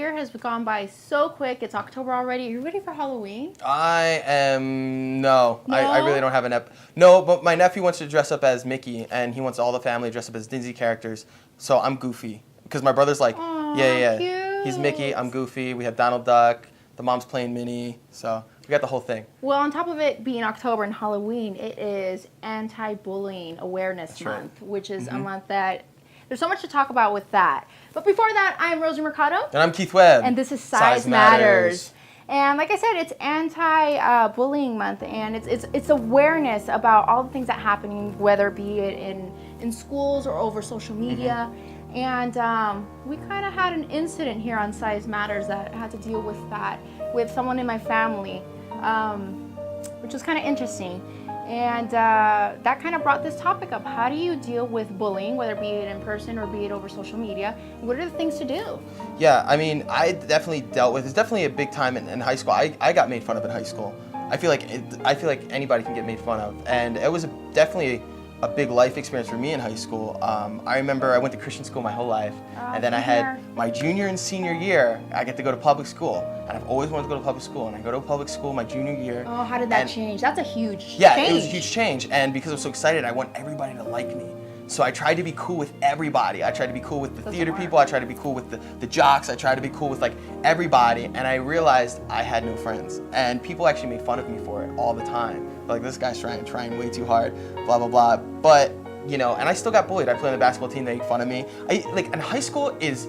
year has gone by so quick. It's October already. Are you ready for Halloween? I am, no. No? I really don't have no, but my nephew wants to dress up as Mickey, and he wants all the family to dress up as Disney characters, so I'm Goofy. Because my brother's like, Aw, yeah, cute. he's Mickey, I'm Goofy, we have Donald Duck, the mom's playing Minnie, so we got the whole thing. Well, on top of it being October and Halloween, it is Anti-Bullying Awareness Month, which is a month that there's so much to talk about with that. But before that, I'm Rosie Mercado. And I'm Keith Webb. And this is Size Matters. And like I said, it's Anti-Bullying Month, and it's awareness about all the things that are happening, whether be it in schools or over social media. And we kind of had an incident here on Size Matters that had to deal with that, with someone in my family, which was kind of interesting. And that kind of brought this topic up. How do you deal with bullying, whether it be it in person or be it over social media? What are the things to do? Yeah, I mean, I definitely dealt with, it's definitely a big time in high school. I got made fun of in high school. I feel like anybody can get made fun of. And it was definitely a big life experience for me in high school. I remember I went to Christian school my whole life, and then I had my junior and senior year, I get to go to public school. And I've always wanted to go to public school, and I go to public school my junior year. Oh, how did that change? That's a huge change. Yeah, it was a huge change, and because I was so excited, I want everybody to like me. So I tried to be cool with everybody. I tried to be cool with the theater people, I tried to be cool with the jocks, I tried to be cool with like everybody, and I realized I had no friends. And people actually made fun of me for it all the time. Like, this guy's trying way too hard, blah, blah, blah. But, you know, and I still got bullied. I played on the basketball team, they make fun of me. And high school is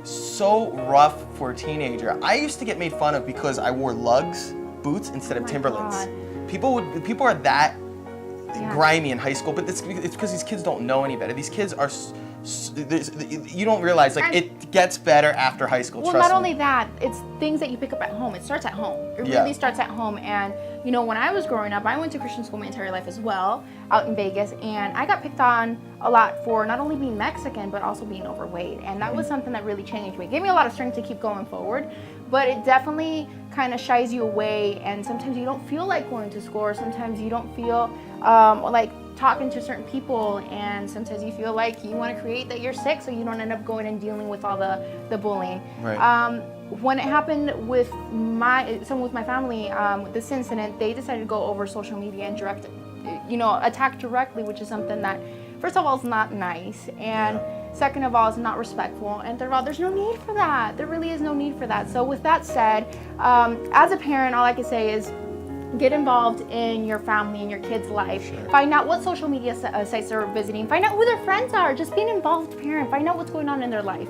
so rough for a teenager. I used to get made fun of because I wore lugs, boots, instead of Timberlands. God. People are that grimy in high school, but it's because these kids don't know any better. These kids are, you don't realize, like, it gets better after high school, well, trust not me. only that, it's things that you pick up at home. It starts at home. It really starts at home. And, you know, when I was growing up, I went to Christian school my entire life as well, out in Vegas, and I got picked on a lot for not only being Mexican, but also being overweight. And that was something that really changed me. It gave me a lot of strength to keep going forward, but it definitely kind of shies you away, and sometimes you don't feel like going to school, or sometimes you don't feel like talking to certain people, and sometimes you feel like you want to create that you're sick, so you don't end up going and dealing with all the bullying. Right. When it happened with someone with my family, this incident, they decided to go over social media and attack directly, which is something that, first of all, is not nice, and second of all, is not respectful, and third of all, there's no need for that. There really is no need for that. So with that said, as a parent, all I can say is get involved in your family and your kids' life. Sure. Find out what social media sites they're visiting. Find out who their friends are. Just be an involved parent. Find out what's going on in their life.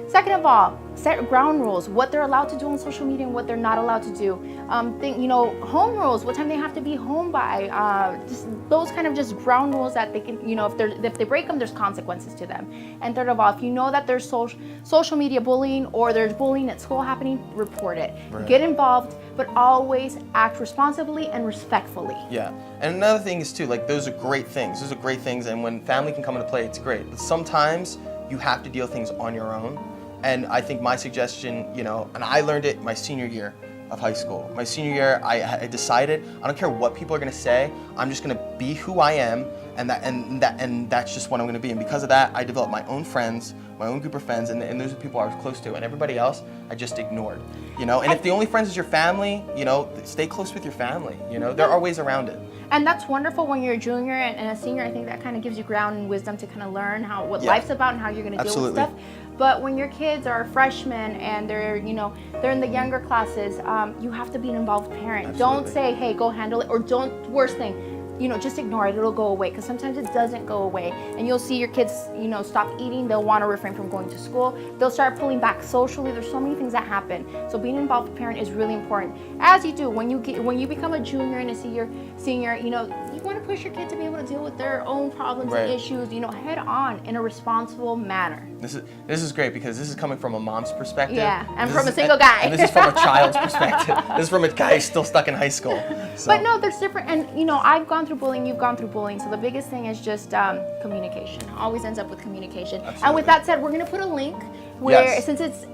Second of all, set ground rules, what they're allowed to do on social media and what they're not allowed to do. Home rules, what time they have to be home by. Just those kind of just ground rules that they can, if they break them, there's consequences to them. And third of all, if you know that there's social media bullying or there's bullying at school happening, report it. Right. Get involved, but always act responsibly and respectfully. Yeah, and another thing is too, like, those are great things. Those are great things, and when family can come into play, it's great. But sometimes you have to deal things on your own. And I think my suggestion, and I learned it my senior year of high school. My senior year, I decided, I don't care what people are gonna say, I'm just gonna be who I am, and that's just what I'm gonna be. And because of that, I developed my own friends, my own group of friends, and those are people I was close to, and everybody else I just ignored. And if the only friends is your family, stay close with your family. There are ways around it. And that's wonderful when you're a junior and a senior. I think that kind of gives you ground and wisdom to kind of learn what life's about and how you're going to deal with stuff. But when your kids are freshmen and they're in the younger classes, you have to be an involved parent. Absolutely. Don't say, hey, go handle it, or worst thing, just ignore it. It'll go away, because sometimes it doesn't go away. And you'll see your kids, stop eating. They'll want to refrain from going to school. They'll start pulling back socially. There's so many things that happen. So being an involved parent is really important. As you do, when you become a junior and a senior, you want to push your kid to be able to deal with their own problems and issues, head on in a responsible manner. This is great, because this is coming from a mom's perspective. Yeah, and from a single guy. And this is from a child's perspective. This is from a guy who's still stuck in high school. So. But no, there's different, and I've gone through bullying, you've gone through bullying, so the biggest thing is just communication. Always ends up with communication. Absolutely. And with that said, we're going to put a link where, since it's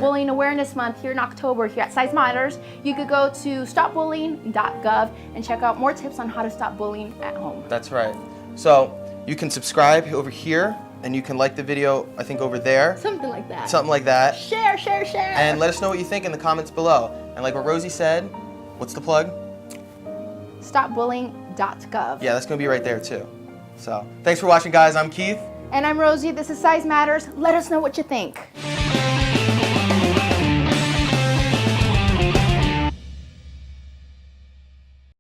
Bullying Awareness Month here in October here at Size Matters, you could go to stopbullying.gov and check out more tips on how to stop bullying at home. That's right. So you can subscribe over here, and you can like the video, I think, over there. Something like that. Something like that. Share share, share. And let us know what you think in the comments below. And like what Rosie said, what's the plug? Stopbullying.gov. Yeah, that's going to be right there too. So, thanks for watching, guys. I'm Keith. And I'm Rosie. This is Size Matters. Let us know what you think.